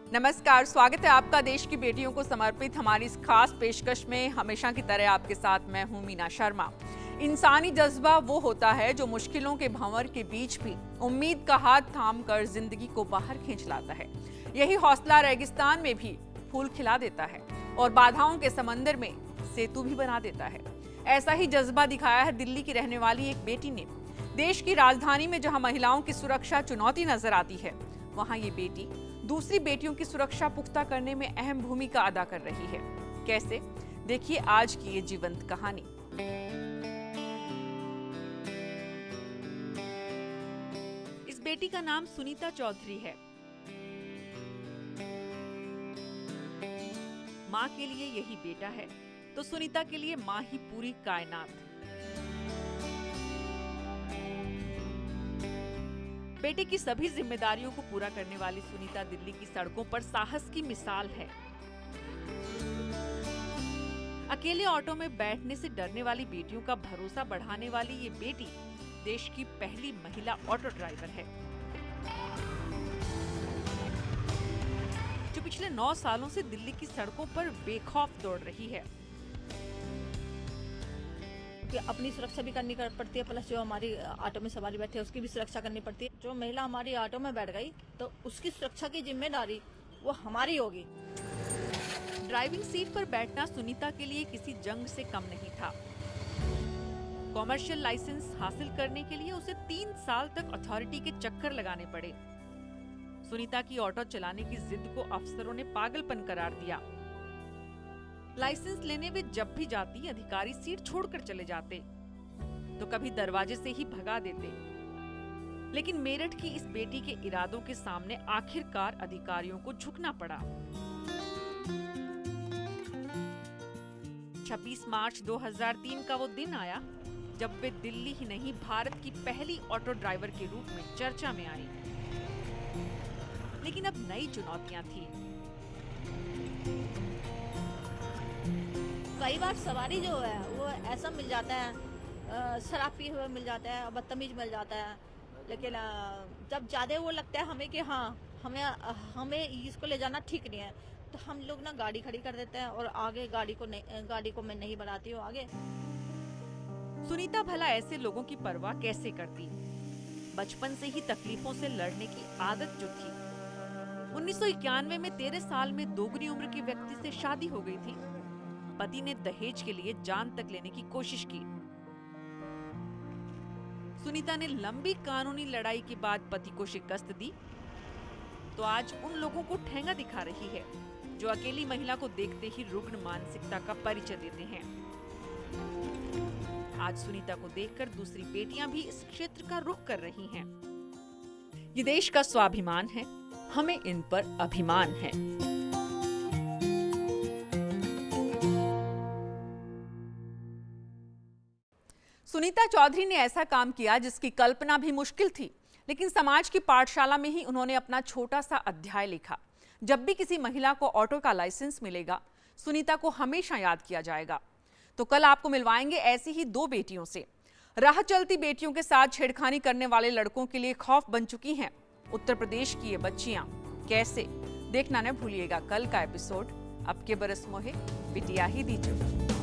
नमस्कार, स्वागत है आपका देश की बेटियों को समर्पित हमारी इस खास पेशकश में। हमेशा की तरह आपके साथ मैं हूं मीना शर्मा। इंसानी जज्बा वो होता है जो मुश्किलों के भंवर के बीच भी उम्मीद का हाथ थाम कर जिंदगी को बाहर खींच लाता है। यही हौसला रेगिस्तान में भी फूल खिला देता है और बाधाओं के समंदर में सेतु भी बना देता है। ऐसा ही जज्बा दिखाया है दिल्ली की रहने वाली एक बेटी ने। देश की राजधानी में जहां महिलाओं की सुरक्षा चुनौती नजर आती है, वहां ये बेटी दूसरी बेटियों की सुरक्षा पुख्ता करने में अहम भूमिका अदा कर रही है। कैसे? देखिए आज की ये जीवंत कहानी। इस बेटी का नाम सुनीता चौधरी है। माँ के लिए यही बेटा है, तो सुनीता के लिए माँ ही पूरी कायनात। बेटे की सभी जिम्मेदारियों को पूरा करने वाली सुनीता दिल्ली की सड़कों पर साहस की मिसाल है। अकेले ऑटो में बैठने से डरने वाली बेटियों का भरोसा बढ़ाने वाली ये बेटी देश की पहली महिला ऑटो ड्राइवर है, जो पिछले 9 सालों से दिल्ली की सड़कों पर बेखौफ दौड़ रही है। अपनी सुरक्षा भी करनी पड़ती है, प्लस जो हमारी ऑटो में सवारी बैठे उसकी भी सुरक्षा करनी पड़ती है। जो महिला हमारी ऑटो में बैठ गई तो उसकी सुरक्षा की जिम्मेदारी वो हमारी होगी। ड्राइविंग सीट पर बैठना सुनीता के लिए किसी जंग से कम नहीं था। कॉमर्शियल लाइसेंस हासिल करने के लिए उसे 3 साल तक अथॉरिटी के चक्कर लगाने पड़े। सुनीता की ऑटो चलाने की जिद को अफसरों ने पागलपन करार दिया। लाइसेंस लेने वे जब भी जाती, अधिकारी सीट छोड़कर चले जाते, तो कभी दरवाजे से ही भगा देते। लेकिन मेरठ की इस बेटी के इरादों के सामने आखिरकार अधिकारियों को झुकना पड़ा। 26 मार्च 2003 का वो दिन आया जब वे दिल्ली ही नहीं, भारत की पहली ऑटो ड्राइवर के रूप में चर्चा में आई। लेकिन अब नई चुनौतियां थी। कई बार सवारी जो है वो ऐसा मिल जाता है, शराब पिए हुए मिल जाता है, बदतमीज मिल जाता है। लेकिन जब ज्यादा वो लगता है हमें कि हाँ हमें इसको ले जाना ठीक नहीं है, तो हम लोग ना गाड़ी खड़ी कर देते हैं और आगे गाड़ी को मैं नहीं बढ़ाती हूँ आगे। सुनीता भला ऐसे लोगों की परवाह कैसे करती? बचपन से ही तकलीफों से लड़ने की आदत जो थी। 1991 में 13 साल में दोगुनी उम्र के व्यक्ति से शादी हो गई थी। पति ने दहेज के लिए जान तक लेने की कोशिश की। सुनीता ने लंबी कानूनी लड़ाई के बाद पति को शिकस्त दी, तो आज उन लोगों को ठेंगा दिखा रही है जो अकेली महिला को देखते ही रुग्ण मानसिकता का परिचय देते हैं। आज सुनीता को देखकर दूसरी बेटियां भी इस क्षेत्र का रुख कर रही हैं। ये देश का स्वाभिमान है, हमें इन पर अभिमान है। सुनीता चौधरी ने ऐसा काम किया जिसकी कल्पना भी मुश्किल थी, लेकिन समाज की पाठशाला में ही उन्होंने अपना छोटा सा अध्याय लिखा। जब भी किसी महिला को ऑटो का लाइसेंस मिलेगा, सुनीता को हमेशा याद किया जाएगा। तो कल आपको मिलवाएंगे ऐसी ही 2 बेटियों से। राह चलती बेटियों के साथ छेड़खानी करने वाले लड़कों के लिए खौफ बन चुकी हैं उत्तर प्रदेश की ये बच्चियां। कैसे? देखना न भूलिएगा कल का एपिसोड। अब के बरस मोहे बिटिया ही दीजिए।